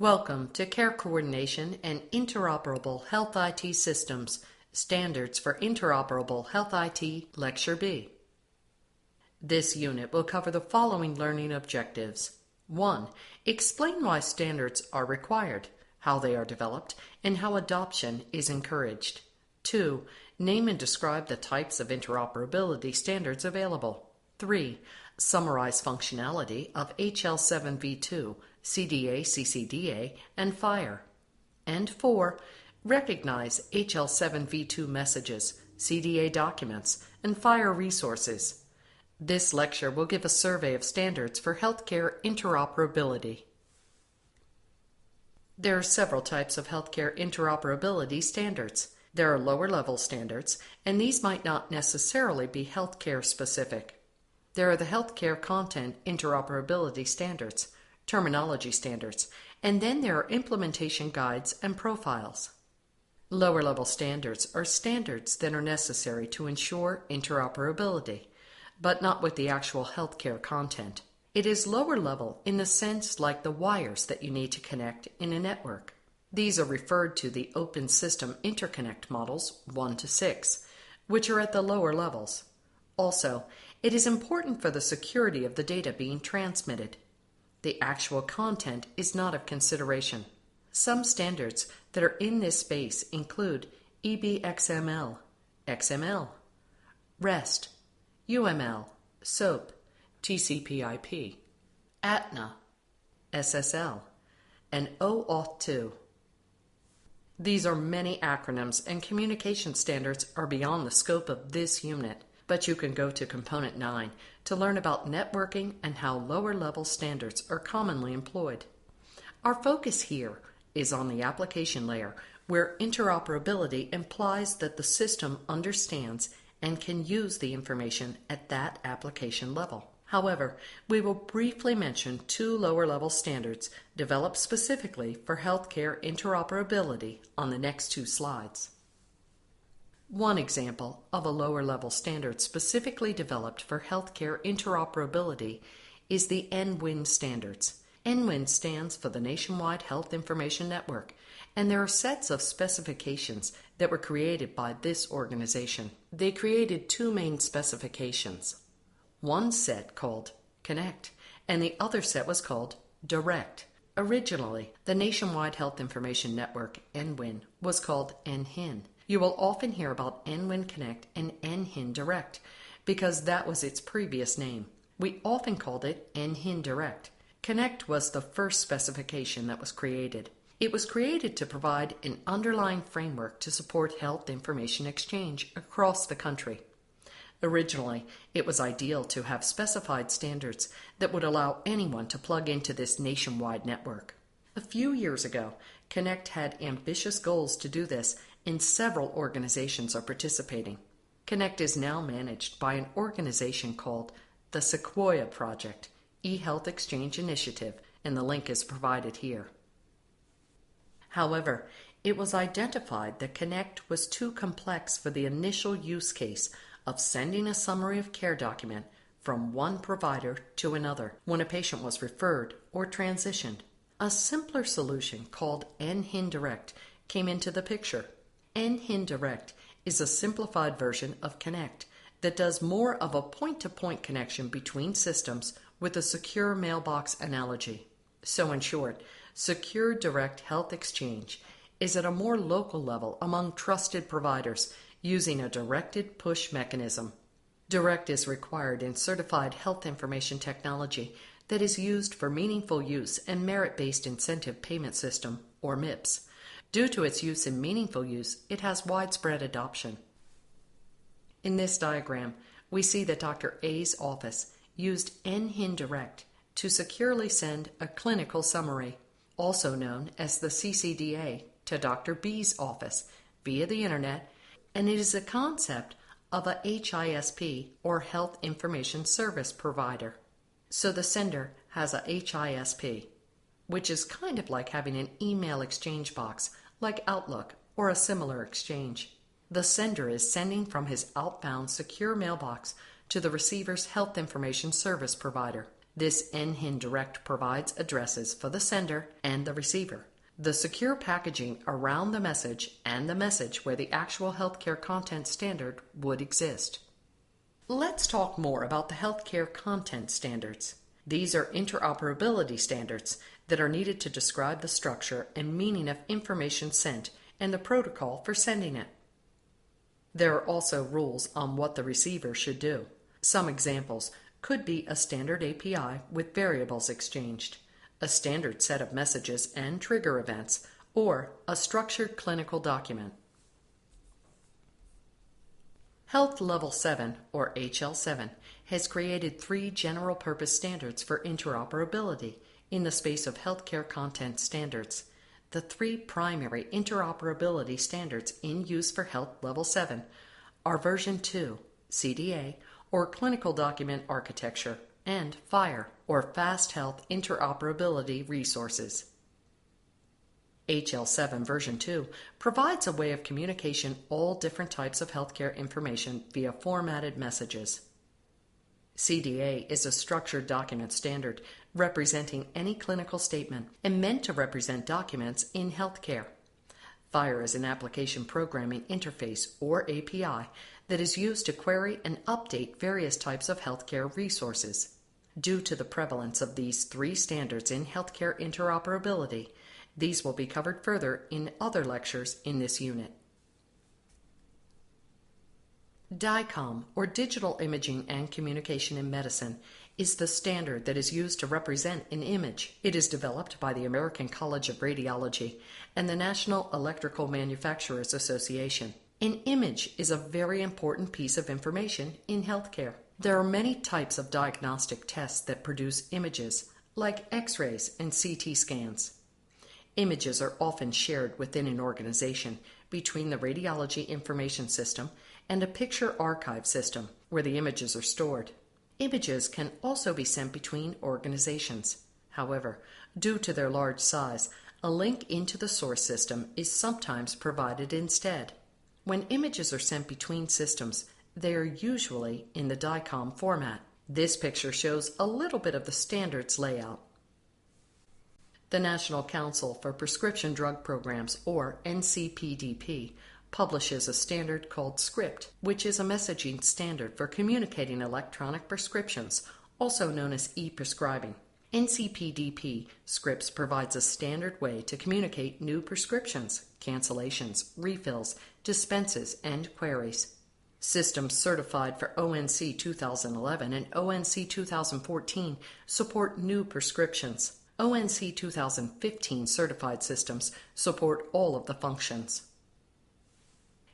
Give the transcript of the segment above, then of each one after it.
Welcome to Care Coordination and Interoperable Health IT Systems, Standards for Interoperable Health IT, Lecture B. This unit will cover the following learning objectives. 1. Explain why standards are required, how they are developed, and how adoption is encouraged. 2. Name and describe the types of interoperability standards available. 3. Summarize functionality of HL7 V2, CDA, CCDA, and FHIR. And 4. Recognize HL7 V2 messages, CDA documents, and FHIR resources. This lecture will give a survey of standards for healthcare interoperability. There are several types of healthcare interoperability standards. There are lower-level standards, and these might not necessarily be healthcare specific. There are the healthcare content interoperability standards, terminology standards, and then there are implementation guides and profiles. Lower-level standards are standards that are necessary to ensure interoperability, but not with the actual healthcare content. It is lower level in the sense like the wires that you need to connect in a network. These are referred to the Open System Interconnect models 1 to 6, which are at the lower levels. Also, it is important for the security of the data being transmitted. The actual content is not of consideration. Some standards that are in this space include EBXML, XML, REST, UML, SOAP, TCP/IP, ATNA, SSL, and OAuth2. These are many acronyms, and communication standards are beyond the scope of this unit, but you can go to Component 9 to learn about networking and how lower-level standards are commonly employed. Our focus here is on the application layer, where interoperability implies that the system understands and can use the information at that application level. However, we will briefly mention two lower-level standards developed specifically for healthcare interoperability on the next two slides. One example of a lower-level standard specifically developed for healthcare interoperability is the NWIN standards. NWIN stands for the Nationwide Health Information Network, and there are sets of specifications that were created by this organization. They created two main specifications. One set called Connect, and the other set was called Direct. Originally, the Nationwide Health Information Network, NWIN, was called NHIN. You will often hear about NWIN Connect and NHIN Direct because that was its previous name. We often called it NHIN Direct. Connect was the first specification that was created. It was created to provide an underlying framework to support health information exchange across the country. Originally, it was ideal to have specified standards that would allow anyone to plug into this nationwide network. A few years ago, Connect had ambitious goals to do this, and several organizations are participating. Connect is now managed by an organization called the Sequoia Project, eHealth Exchange Initiative, and the link is provided here. However, it was identified that Connect was too complex for the initial use case of sending a summary of care document from one provider to another when a patient was referred or transitioned. A simpler solution called NHIN Direct came into the picture. NHIN Direct is a simplified version of Connect that does more of a point-to-point connection between systems with a secure mailbox analogy. So in short, Secure Direct Health Exchange is at a more local level among trusted providers using a directed push mechanism. Direct is required in certified health information technology that is used for meaningful use and merit-based incentive payment system, or MIPS. Due to its use in meaningful use, it has widespread adoption. In this diagram, we see that Dr. A's office used NHIN Direct to securely send a clinical summary, also known as the CCDA, to Dr. B's office via the internet, and it is a concept of a HISP, or Health Information Service Provider. So the sender has a HISP, which is kind of like having an email exchange box like Outlook or a similar exchange. The sender is sending from his outbound secure mailbox to the receiver's health information service provider. This NHIN Direct provides addresses for the sender and the receiver, the secure packaging around the message, and the message where the actual healthcare content standard would exist. Let's talk more about the healthcare content standards. These are interoperability standards that are needed to describe the structure and meaning of information sent and the protocol for sending it. There are also rules on what the receiver should do. Some examples could be a standard API with variables exchanged, a standard set of messages and trigger events, or a structured clinical document. LowerLevel 7, or HL7, has created 3 general-purpose standards for interoperability in the space of healthcare content standards. The 3 primary interoperability standards in use for LowerLevel 7 are version 2, CCDA, or Clinical Document Architecture, and FHIR, or Fast Health Interoperability Resources. HL7 version 2 provides a way of communication all different types of healthcare information via formatted messages. CCDA is a structured document standard representing any clinical statement and meant to represent documents in healthcare. FHIR is an application programming interface, or API, that is used to query and update various types of healthcare resources. Due to the prevalence of these 3 standards in healthcare interoperability, these will be covered further in other lectures in this unit. DICOM, or Digital Imaging and Communication in Medicine, is the standard that is used to represent an image. It is developed by the American College of Radiology and the National Electrical Manufacturers Association. An image is a very important piece of information in healthcare. There are many types of diagnostic tests that produce images, like X-rays and CT scans. Images are often shared within an organization between the radiology information system and a picture archive system where the images are stored. Images can also be sent between organizations. However, due to their large size, a link into the source system is sometimes provided instead. When images are sent between systems, they are usually in the DICOM format. This picture shows a little bit of the standards layout. The National Council for Prescription Drug Programs, or NCPDP, publishes a standard called Script, which is a messaging standard for communicating electronic prescriptions, also known as e-prescribing. NCPDP Scripts provides a standard way to communicate new prescriptions, cancellations, refills, dispenses, and queries. Systems certified for ONC 2011 and ONC 2014 support new prescriptions. ONC 2015 certified systems support all of the functions.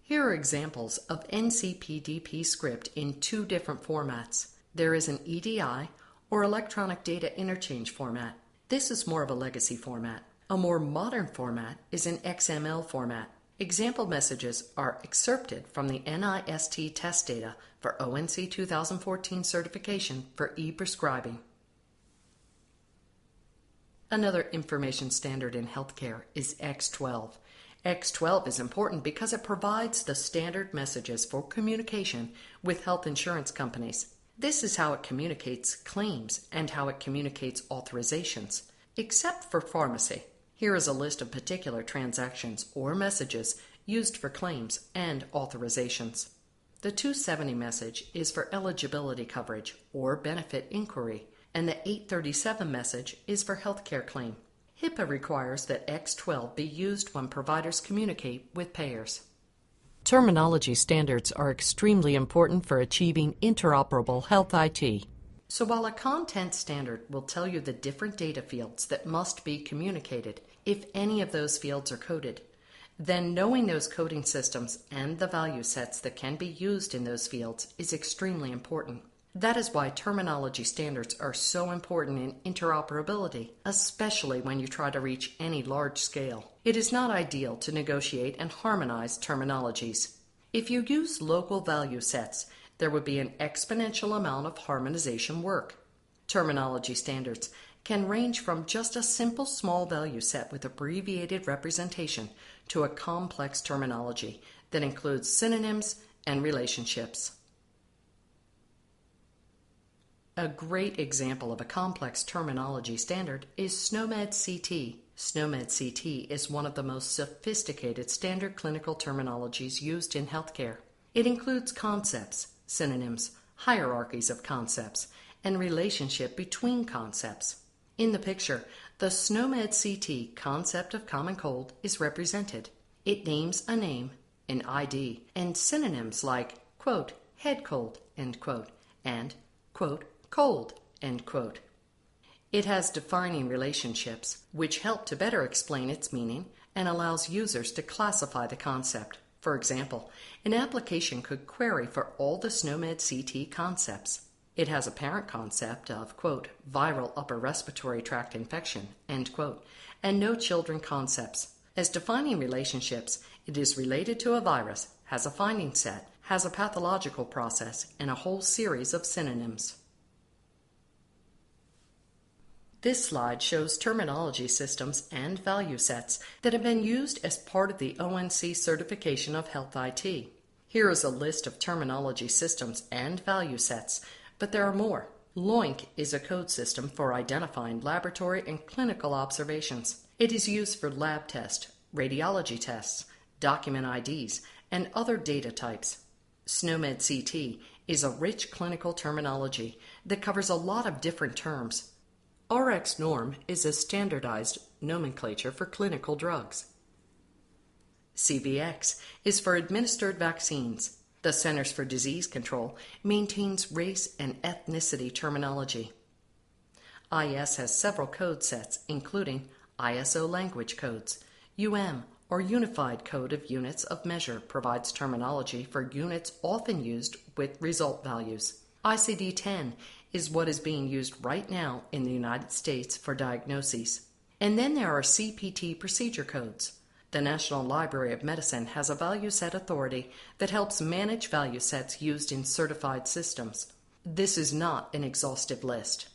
Here are examples of NCPDP script in 2 different formats. There is an EDI, or Electronic Data Interchange format. This is more of a legacy format. A more modern format is an XML format. Example messages are excerpted from the NIST test data for ONC 2014 certification for e-prescribing. Another information standard in healthcare is X12. X12 is important because it provides the standard messages for communication with health insurance companies. This is how it communicates claims and how it communicates authorizations, except for pharmacy. Here is a list of particular transactions or messages used for claims and authorizations. The 270 message is for eligibility coverage or benefit inquiry, and the 837 message is for healthcare claim. HIPAA requires that X12 be used when providers communicate with payers. Terminology standards are extremely important for achieving interoperable health IT. So while a content standard will tell you the different data fields that must be communicated, if any of those fields are coded, then knowing those coding systems and the value sets that can be used in those fields is extremely important. That is why terminology standards are so important in interoperability, especially when you try to reach any large scale. It is not ideal to negotiate and harmonize terminologies. If you use local value sets, there would be an exponential amount of harmonization work. Terminology standards can range from just a simple small value set with abbreviated representation to a complex terminology that includes synonyms and relationships. A great example of a complex terminology standard is SNOMED CT. SNOMED CT is one of the most sophisticated standard clinical terminologies used in healthcare. It includes concepts, synonyms, hierarchies of concepts, and relationship between concepts. In the picture, the SNOMED CT concept of common cold is represented. It names a name, an ID, and synonyms like, quote, head cold, end quote, and, quote, cold, end quote. It has defining relationships, which help to better explain its meaning and allows users to classify the concept. For example, an application could query for all the SNOMED CT concepts. It has a parent concept of, quote, viral upper respiratory tract infection, end quote, and no children concepts. As defining relationships, it is related to a virus, has a finding set, has a pathological process, and a whole series of synonyms. This slide shows terminology systems and value sets that have been used as part of the ONC certification of Health IT. Here is a list of terminology systems and value sets, but there are more. LoINC is a code system for identifying laboratory and clinical observations. It is used for lab tests, radiology tests, document IDs, and other data types. SNOMED CT is a rich clinical terminology that covers a lot of different terms. RX norm is a standardized nomenclature for clinical drugs. CVX is for administered vaccines. The Centers for Disease Control maintains race and ethnicity terminology. IS has several code sets, including ISO language codes. or Unified Code of Units of Measure provides terminology for units often used with result values. ICD-10 is what is being used right now in the United States for diagnoses. And then there are CPT procedure codes. The National Library of Medicine has a value set authority that helps manage value sets used in certified systems. This is not an exhaustive list.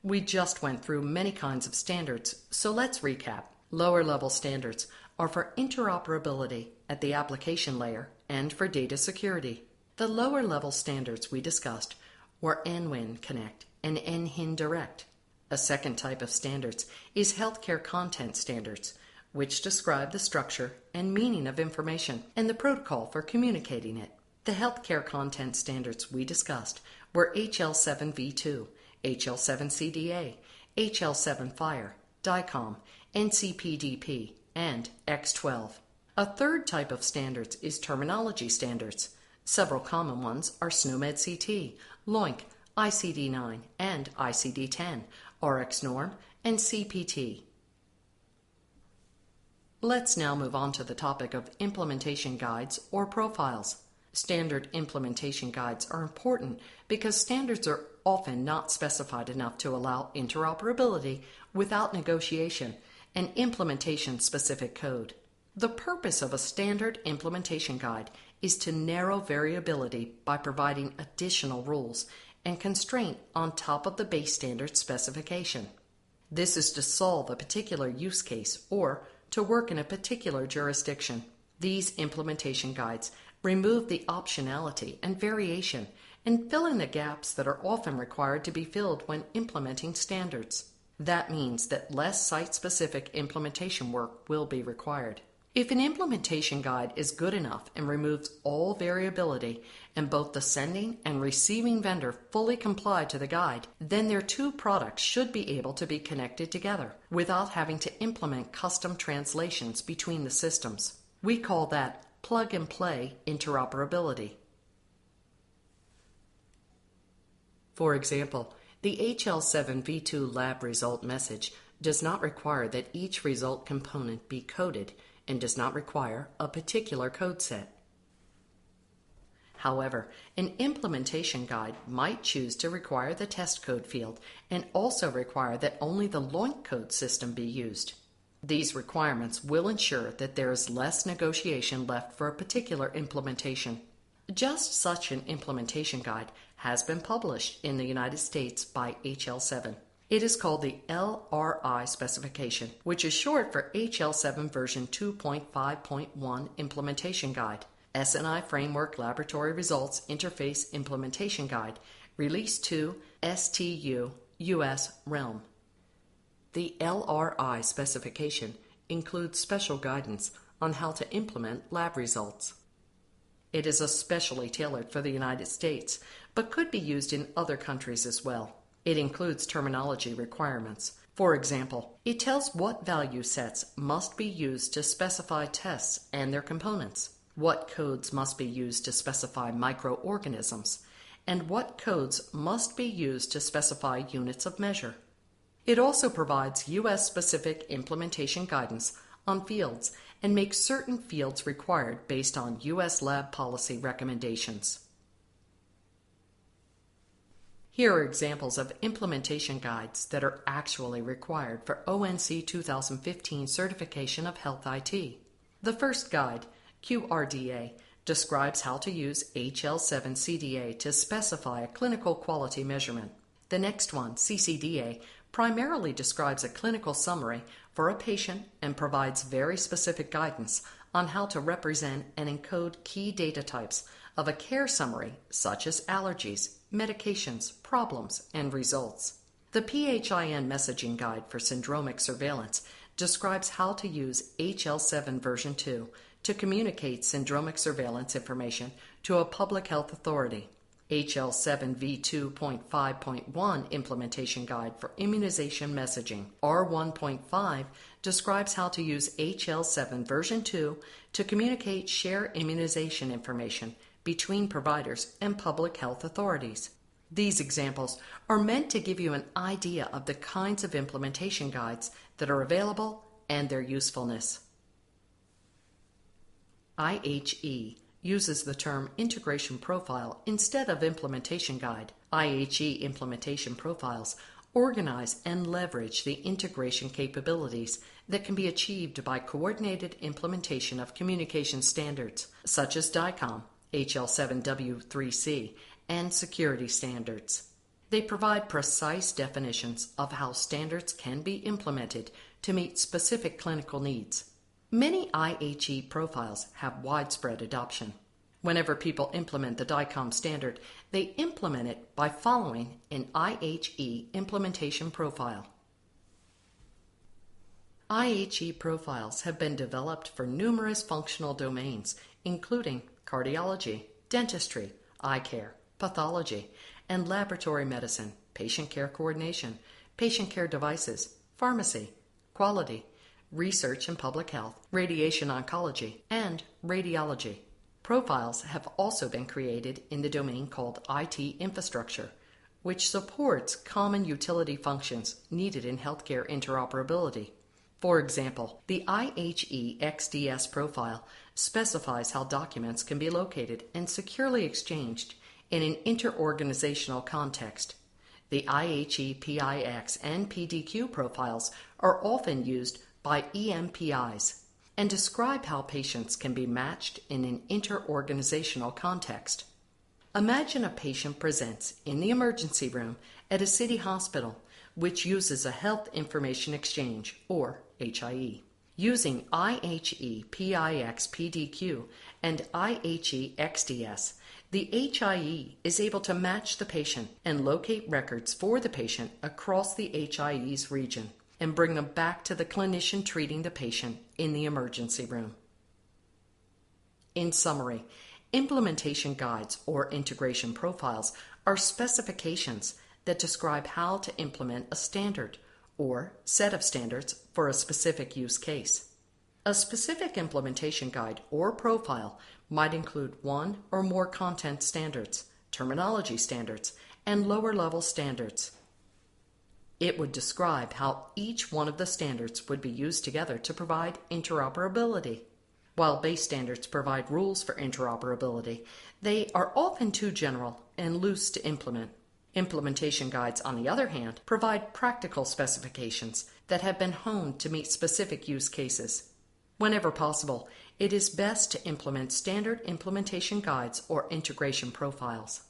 We just went through many kinds of standards, so let's recap. Lower-level standards are for interoperability at the application layer and for data security. The lower-level standards we discussed were NWIN Connect and NHIN Direct. A second type of standards is healthcare content standards, which describe the structure and meaning of information and the protocol for communicating it. The healthcare content standards we discussed were HL7 V2, HL7 CCDA, HL7 FHIR, DICOM, NCPDP, and X12. A third type of standards is terminology standards. Several common ones are SNOMED CT, LoINC, ICD-9, and ICD-10, RX norm, and CPT. Let's now move on to the topic of implementation guides or profiles. Standard implementation guides are important because standards are often not specified enough to allow interoperability without negotiation and implementation-specific code. The purpose of a standard implementation guide is to narrow variability by providing additional rules and constraint on top of the base standard specification. This is to solve a particular use case or to work in a particular jurisdiction. These implementation guides remove the optionality and variation and fill in the gaps that are often required to be filled when implementing standards. That means that less site-specific implementation work will be required. If an implementation guide is good enough and removes all variability and both the sending and receiving vendor fully comply to the guide, then their two products should be able to be connected together without having to implement custom translations between the systems. We call that plug-and-play interoperability. For example, the HL7 V2 lab result message does not require that each result component be coded and does not require a particular code set. However, an implementation guide might choose to require the test code field and also require that only the LoINC code system be used. These requirements will ensure that there is less negotiation left for a particular implementation. Just such an implementation guide has been published in the United States by HL7. It is called the LRI specification, which is short for HL7 version 2.5.1 implementation guide. S&I Framework Laboratory Results Interface Implementation Guide, Release 2, STU, U.S. Realm. The LRI specification includes special guidance on how to implement lab results. It is especially tailored for the United States, but could be used in other countries as well. It includes terminology requirements. For example, it tells what value sets must be used to specify tests and their components, what codes must be used to specify microorganisms, and what codes must be used to specify units of measure. It also provides U.S.-specific implementation guidance on fields and makes certain fields required based on U.S. lab policy recommendations. Here are examples of implementation guides that are actually required for ONC 2015 certification of Health IT. The first guide, QRDA, describes how to use HL7 CDA to specify a clinical quality measurement. The next one, CCDA, primarily describes a clinical summary for a patient and provides very specific guidance on how to represent and encode key data types of a care summary such as allergies, medications, problems, and results. The PHIN messaging guide for syndromic surveillance describes how to use HL7 version 2 to communicate syndromic surveillance information to a public health authority. HL7 V2.5.1 implementation guide for immunization messaging, R1.5, describes how to use HL7 version 2 to communicate share immunization information between providers and public health authorities. These examples are meant to give you an idea of the kinds of implementation guides that are available and their usefulness. IHE uses the term integration profile instead of implementation guide. IHE implementation profiles organize and leverage the integration capabilities that can be achieved by coordinated implementation of communication standards such as DICOM, HL7 W3C, and security standards. They provide precise definitions of how standards can be implemented to meet specific clinical needs. Many IHE profiles have widespread adoption. Whenever people implement the DICOM standard, they implement it by following an IHE implementation profile. IHE profiles have been developed for numerous functional domains, including cardiology, dentistry, eye care, pathology, and laboratory medicine, patient care coordination, patient care devices, pharmacy, quality, research and public health, radiation oncology, and radiology. Profiles have also been created in the domain called IT infrastructure, which supports common utility functions needed in healthcare interoperability. For example, the IHE XDS profile specifies how documents can be located and securely exchanged in an interorganizational context. The IHE PIX and PDQ profiles are often used by EMPIs and describe how patients can be matched in an interorganizational context. Imagine a patient presents in the emergency room at a city hospital which uses a Health Information Exchange, or HIE. Using IHE PIX PDQ and IHE XDS, the HIE is able to match the patient and locate records for the patient across the HIE's region and bring them back to the clinician treating the patient in the emergency room. In summary, implementation guides or integration profiles are specifications that describe how to implement a standard or set of standards for a specific use case. A specific implementation guide or profile might include one or more content standards, terminology standards, and lower-level standards. It would describe how each one of the standards would be used together to provide interoperability. While base standards provide rules for interoperability, they are often too general and loose to implement. Implementation guides, on the other hand, provide practical specifications that have been honed to meet specific use cases. Whenever possible, it is best to implement standard implementation guides or integration profiles.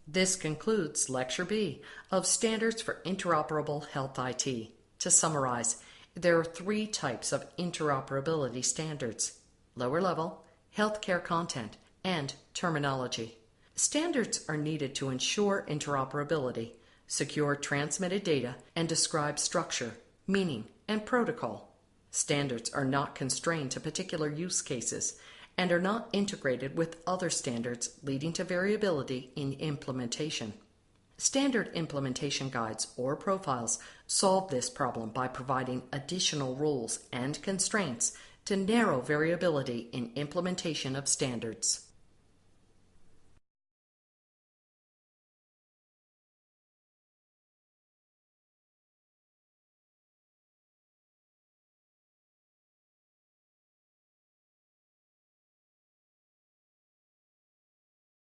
This concludes Lecture B of Standards for Interoperable Health IT. To summarize, there are three types of interoperability standards: lower level, healthcare content, and terminology. Standards are needed to ensure interoperability, secure transmitted data, and describe structure, meaning, and protocol. Standards are not constrained to particular use cases and are not integrated with other standards, leading to variability in implementation. Standard implementation guides or profiles solve this problem by providing additional rules and constraints to narrow variability in implementation of standards.